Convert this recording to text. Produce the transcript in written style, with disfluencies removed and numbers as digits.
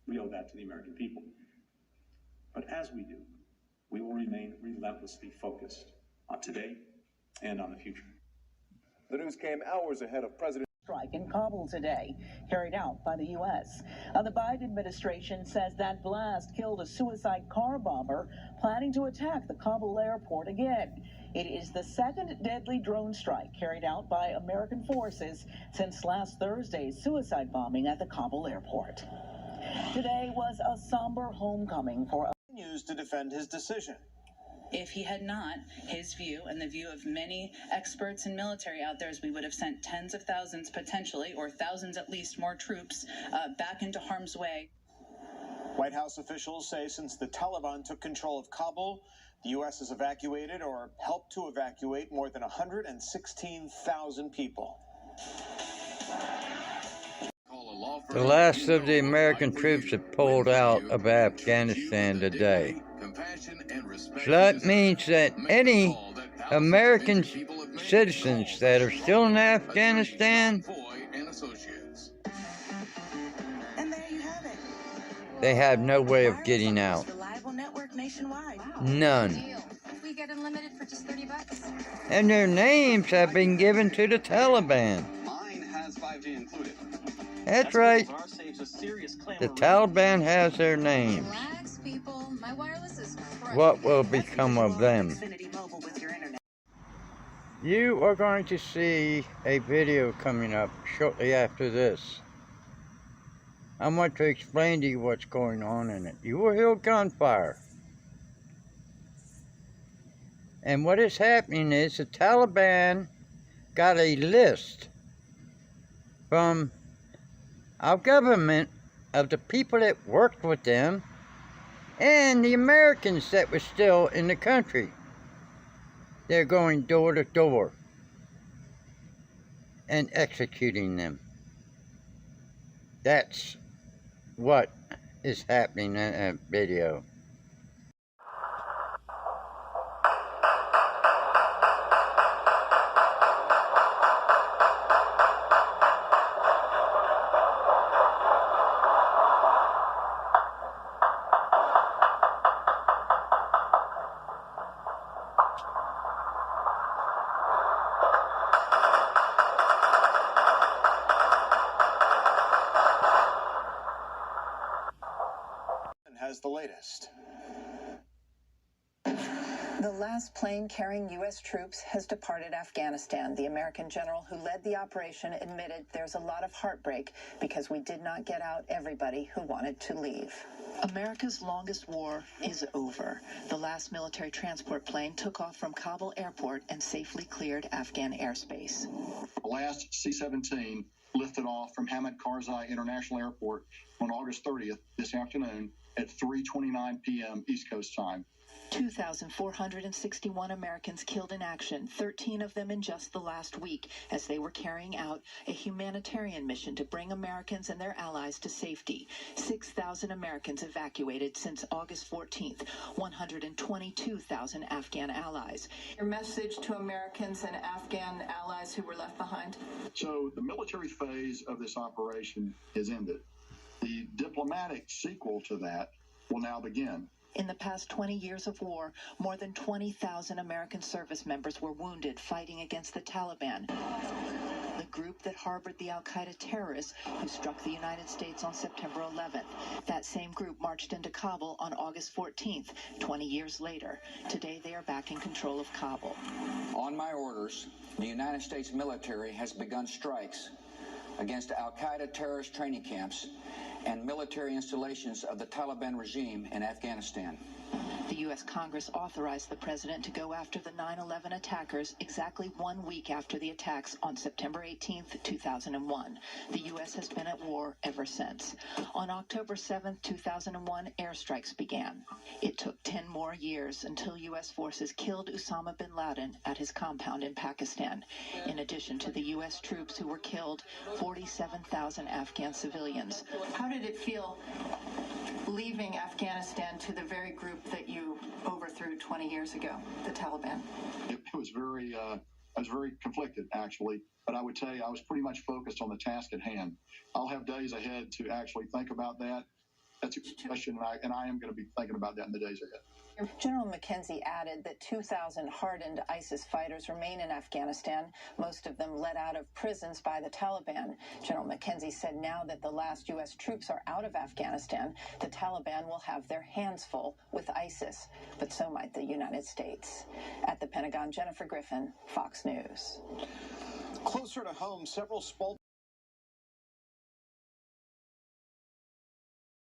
We owe that to the American people. But as we do, we will remain relentlessly focused on today and on the future. The news came hours ahead of President strike in Kabul today, carried out by the U.S. The Biden administration says that blast killed a suicide car bomber planning to attack the Kabul airport again. It is the second deadly drone strike carried out by American forces since last Thursday's suicide bombing at the Kabul airport. Today was a somber homecoming for continues to defend his decision. If he had not, his view and the view of many experts and military out there is we would have sent tens of thousands potentially, or thousands at least, more troops back into harm's way. White House officials say since the Taliban took control of Kabul, the U.S. has evacuated or helped to evacuate more than 116,000 people. The last of the American troops have pulled out of Afghanistan today. So that means that any American citizens that are still in Afghanistan, And there you have it. they have no way of getting out. Reliable network nationwide. None. We get unlimited for just $30. And their names have been given to the Taliban. Mine has 5G included. That's right. The Taliban has their names. Relax, people. My wireless is crushed. What will become of them? You are going to see a video coming up shortly after this. I want to explain to you what's going on in it. You will hear gunfire. And what is happening is the Taliban got a list from our government of the people that worked with them and the Americans that were still in the country. They're going door to door and executing them. That's what is happening in that video. Has the latest. The last plane carrying U.S. troops has departed Afghanistan. The American general who led the operation admitted there's a lot of heartbreak because we did not get out everybody who wanted to leave. America's longest war is over. The last military transport plane took off from Kabul airport and safely cleared Afghan airspace. The last C-17 lifted off from Hamid Karzai International Airport on August 30th this afternoon at 3:29 p.m. East Coast time. 2,461 Americans killed in action, 13 of them in just the last week, as they were carrying out a humanitarian mission to bring Americans and their allies to safety. 6,000 Americans evacuated since August 14th, 122,000 Afghan allies. Your message to Americans and Afghan allies who were left behind? So the military phase of this operation is ended. The diplomatic sequel to that will now begin. In the past 20 years of war, more than 20,000 American service members were wounded fighting against the Taliban, the group that harbored the al-Qaeda terrorists who struck the United States on September 11th. That same group marched into Kabul on August 14th, 20 years later. Today, they are back in control of Kabul. On my orders, the United States military has begun strikes against al-Qaeda terrorist training camps and military installations of the Taliban regime in Afghanistan. The U.S. Congress authorized the president to go after the 9/11 attackers exactly 1 week after the attacks on September 18, 2001. The U.S. has been at war ever since. On October 7, 2001, airstrikes began. It took 10 more years until U.S. forces killed Osama bin Laden at his compound in Pakistan. In addition to the U.S. troops who were killed, 47,000 Afghan civilians. How did it feel leaving Afghanistan to the very group that you overthrew 20 years ago, the Taliban? It was I was very conflicted, actually, but I would tell you I was pretty much focused on the task at hand. I'll have days ahead to actually think about that That's a good question, and I am going to be thinking about that in the days ahead. General McKenzie added that 2,000 hardened ISIS fighters remain in Afghanistan, most of them let out of prisons by the Taliban. General McKenzie said now that the last U.S. troops are out of Afghanistan, the Taliban will have their hands full with ISIS, but so might the United States. At the Pentagon, Jennifer Griffin, Fox News. Closer to home, several